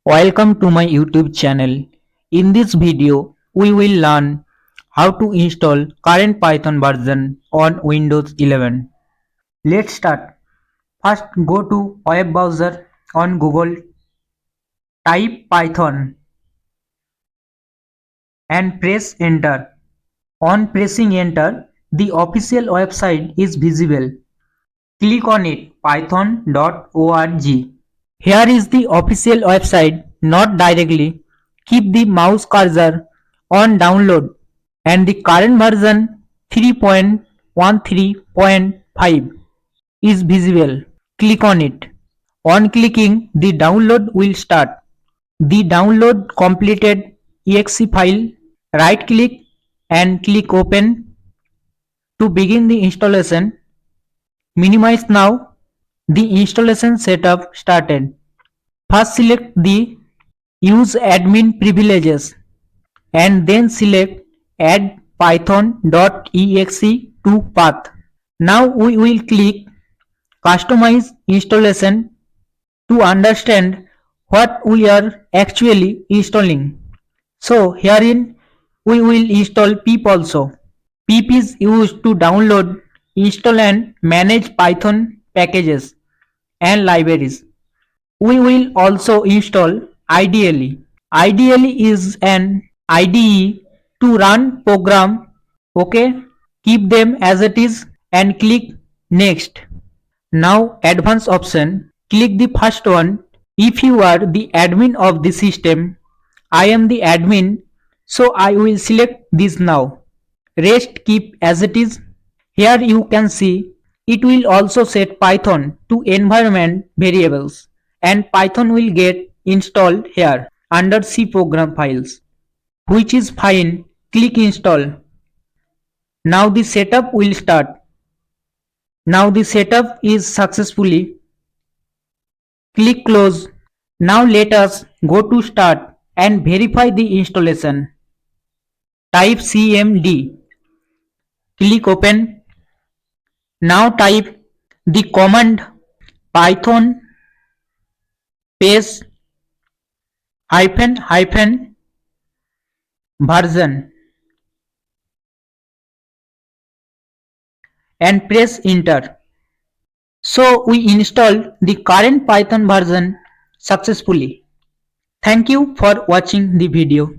Welcome to my YouTube channel. In this video, we will learn how to install current Python version on Windows 11. Let's start. First, go to web browser on Google, type Python and press enter. On pressing enter, the official website is visible. Click on it, python.org. Here is the official website, not directly. Keep the mouse cursor on download and the current version 3.13.5 is visible. Click on it. On clicking, the download will start. The download completed exe file. Right click and click open to begin the installation. Minimize now. The installation setup started. First select the use admin privileges and then select add python.exe to path. Now we will click customize installation to understand what we are actually installing. So herein we will install pip also. Pip is used to download, install and manage Python packages and libraries. We will also install IDLE. IDLE is an IDE to run program. Okay, keep them as it is and click next. Now advanced option, click the first one. If you are the admin of the system, I am the admin, so I will select this now. Rest keep as it is. Here you can see it will also set Python to environment variables and Python will get installed here under C program files, which is fine. Click install. Now the setup will start. Now the setup is successfully. Click close. Now let us go to start and verify the installation. Type cmd. Click open. Now type the command python space hyphen version and press enter. So we installed the current Python version successfully. Thank you for watching the video.